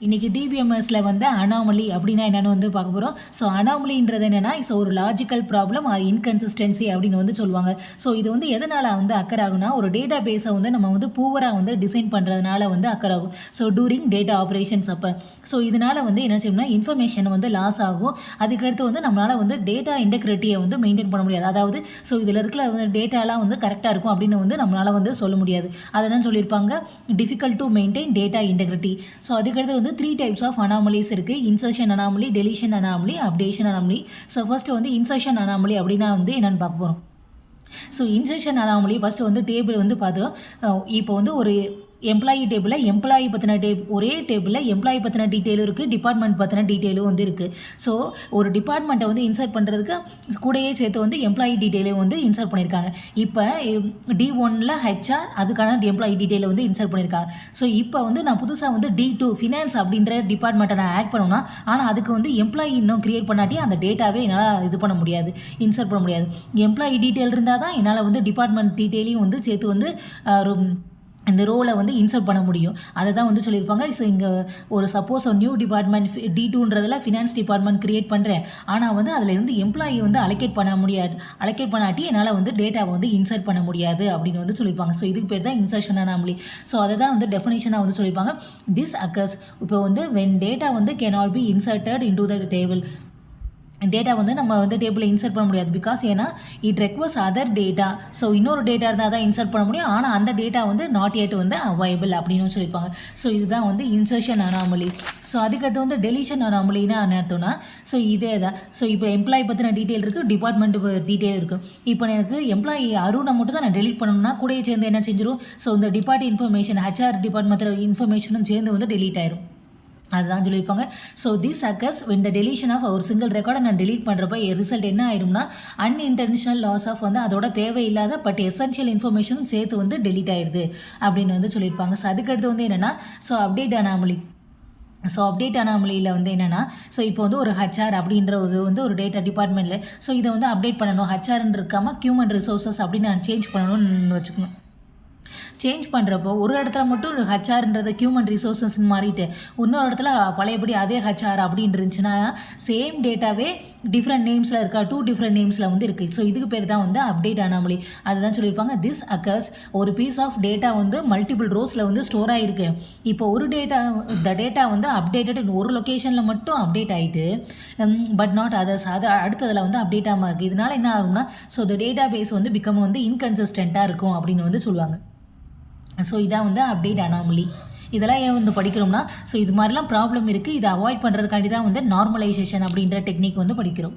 இன்றைக்கி டிபிஎம்எஸில் வந்து அனாமலி அப்படின்னா என்னென்னு வந்து பார்க்க போகிறோம். ஸோ அனாமலின்றது என்னென்னா ஒரு லாஜிக்கல் ப்ராப்ளம் ஆர் இன்கன்சிஸ்டன்சி அப்படின்னு வந்து சொல்லுவாங்க. ஸோ இது வந்து எதனால் வந்து அக்கர் ஆகுனா, ஒரு டேட்டா பேஸை வந்து நம்ம வந்து பூவராக வந்து டிசைன் பண்ணுறதுனால வந்து அக்கர் ஆகும். ஸோ டூரிங் டேட்டா ஆப்ரேஷன்ஸ் அப்போ ஸோ இதனால் வந்து என்ன செய்யணும்னா இன்ஃபர்மேஷன் வந்து லாஸ் ஆகும். அதுக்கடுத்து வந்து நம்மளால் வந்து டேட்டா இன்டெகிரிட்டியை வந்து மெயின்டைன் பண்ண முடியாது. அதாவது ஸோ இதில் இருக்கிற வந்து டேட்டாலாம் வந்து கரெக்டாக இருக்கும் அப்படின்னு வந்து நம்மளால் வந்து சொல்ல முடியாது. அதை தான் சொல்லியிருப்பாங்க, difficult to maintain data integrity. So அதுக்கடுத்து வந்து 3 டைப்ஸ் ஆஃப் அனாமலிஸ் இருக்குது. Insertion anomaly, deletion anomaly, updation anomaly. So first வந்து இன்சர்ஷன் அனாமலி அப்படின்னா வந்து என்னென்னு பார்க்க போகிறோம். ஸோ இன்சர்ஷன் அனாமலி ஃபஸ்ட்டு வந்து டேபிள் வந்து பார்த்தோம். இப்போ வந்து ஒரு எம்ப்ளாயி டேபிளில் எம்ப்ளாயி பற்றின ஒரே டேபிளில் எம்ப்ளாயி பற்றின டீட்டெயிலும் இருக்குது, டிபார்ட்மெண்ட் பற்றின டீட்டெயிலும் வந்து இருக்குது. ஸோ ஒரு டிபார்ட்மெண்ட்டை வந்து இன்சர்ட் பண்ணுறதுக்கு கூடயே சேர்த்து வந்து எம்ப்ளாயி டீட்டெயிலையும் வந்து இன்சர்ட் பண்ணியிருக்காங்க. இப்போ D1ல் ஹெச்ஆர் அதுக்கான எம்ப்ளாயி டீட்டெயிலை வந்து இன்சர்ட் பண்ணியிருக்காங்க. ஸோ இப்போ வந்து நான் புதுசாக வந்து D2 ஃபினான்ஸ் அப்படின்ற டிபார்ட்மெண்ட்டை நான் ஆட் பண்ணணும்னா, ஆனால் அதுக்கு வந்து எம்ப்ளாயி இன்னும் க்ரியேட் பண்ணாட்டி அந்த டேட்டாவே என்னால் இது பண்ண முடியாது, இன்சர்ட் பண்ண முடியாது. எம்ப்ளாயி டீட்டெயில் இருந்தால் தான் என்னால் வந்து டிபார்ட்மெண்ட் டீட்டெயிலையும் வந்து சேர்த்து வந்து இந்த ரோலை வந்து இன்சர்ட் பண்ண முடியும். அதை தான் வந்து சொல்லியிருப்பாங்க. ஸோ இங்கே ஒரு சப்போஸ் ஒரு நியூ டிபார்ட்மெண்ட் D2ன்றதில் ஃபினான்ஸ் டிபார்ட்மெண்ட் க்ரியேட் பண்ணுறேன், ஆனால் வந்து அதில் வந்து எம்ப்ளாயி வந்து அலோகேட் பண்ண முடியாது, அலோகேட் பண்ணாட்டி என்னால் வந்து டேட்டாவை வந்து இன்சர்ட் பண்ண முடியாது அப்படின்னு வந்து சொல்லியிருப்பாங்க. ஸோ இதுக்கு பேர் தான் இன்சர்ஷன் அனாமலி. ஸோ அதை தான் வந்து டெஃபினேஷனாக வந்து சொல்லியிருப்பாங்க. திஸ் அக்கர்ஸ் இப்போ வந்து வென் டேட்டா வந்து cannot be inserted into the table. Data வந்து நம்ம வந்து டேபிளில் இன்சர்ட் பண்ண முடியாது. பிகாஸ் ஏன்னா it requires other data. So இன்னொரு டேட்டா இருந்தால் தான் இன்சர்ட் பண்ண முடியும். ஆனால் அந்த டேட்டா வந்து நாட் yet வந்து அவைலபிள் அப்படின்னு சொல்லியிருப்பாங்க. ஸோ இதுதான் வந்து இன்சர்ஷன் அனாமலி. ஸோ அதுக்கடுத்து வந்து டெலிஷன் அனாமலினா என்ன அர்த்தம்னா, ஸோ இதே தான். ஸோ இப்போ எம்ப்ளாயி பற்றின டீட்டெயில் இருக்குது, டிபார்ட்மெண்ட் டீட்டெயில் இருக்குது. இப்போ எனக்கு எம்ப்ளாயி அருணை மட்டும் தான் நான் டெலிட் பண்ணணும்னா கூடயே சேர்ந்து என்ன செஞ்சிடும், ஸோ இந்த இன்ஃபர்மேஷன் ஹெச்ஆர் டிபார்ட்மெண்ட்டில் இன்ஃபர்மேஷனும் சேர்ந்து வந்து டெலீட் ஆயிரும். அதுதான் சொல்லியிருப்பாங்க. So this occurs when the deletion of ஒரு சிங்கிள் ரெக்கார்டை நான் டெலீட் பண்ணுறப்ப ரிசல்ட் என்ன ஆயிரும்னா அன்இன்டென்ஷனல் லாஸ் ஆஃப் வந்து அதோட தேவையில்லாத பட் எசென்ஷியல் இன்ஃபர்மேஷனும் சேர்த்து வந்து டெலீட் ஆயிடுது அப்படின்னு வந்து சொல்லியிருப்பாங்க. ஸோ அதுக்கடுத்து வந்து என்னென்னா so update anomaly. So update அனாமலியில் வந்து என்னென்னா, ஸோ இப்போ வந்து ஒரு ஹெச்ஆர் அப்படின்ற வந்து ஒரு டேட்டா டிபார்ட்மெண்ட்டில் ஸோ இதை வந்து அப்டேட் பண்ணணும், ஹெச்ஆர்ன்னு இருக்காமல் ஹியூமன் ரிசோர்ஸஸ் அப்படின்னு நான் சேஞ்ச் பண்ணணும்னு வச்சுக்கணும். சேஞ்ச் பண்ணுறப்போ ஒரு இடத்துல மட்டும் ஹெச்ஆர்ன்றது ஹியூமன் ரிசோர்ஸஸ்ன்னு மாறிட்டு இன்னொரு இடத்துல பழையபடி அதே ஹெச்ஆர் அப்படின்னு இருந்துச்சுன்னா சேம் டேட்டாவே டிஃப்ரெண்ட் நேம்ஸில் இருக்கா, 2 டிஃப்ரெண்ட் நேம்ஸில் வந்து இருக்குது. ஸோ இதுக்கு பேர் தான் வந்து அப்டேட் அனாமலி. அதுதான் சொல்லியிருப்பாங்க. திஸ் அக்கர்ஸ் ஒரு பீஸ் ஆஃப் டேட்டா வந்து மல்டிபிள் ரோஸில் வந்து ஸ்டோர் ஆகிருக்கு. இப்போ ஒரு டேட்டா வந்து அப்டேட்டட் ஒரு லொக்கேஷனில் மட்டும் அப்டேட் ஆகிட்டு பட் நாட் அதர்ஸ், அது அடுத்ததில் வந்து அப்டேட் ஆகாமல் இருக்குது. இதனால் என்ன ஆகும்னா ஸோ இந்த டேட்டா பேஸ் வந்து பிகம் வந்து இன்கன்சிஸ்டண்ட்டாக இருக்கும் அப்படின்னு வந்து சொல்லுவாங்க. ஸோ இதான் வந்து அப்டேட் அனாமலி. இதெல்லாம் ஏன் வந்து படிக்கிறோம்னா, ஸோ இது மாதிரிலாம் ப்ராப்ளம் இருக்குது, இதை அவாய்ட் பண்ணுறதுக்காண்டி தான் வந்து நார்மலைசேஷன் அப்படின்ற டெக்னிக் வந்து படிக்கிறோம்.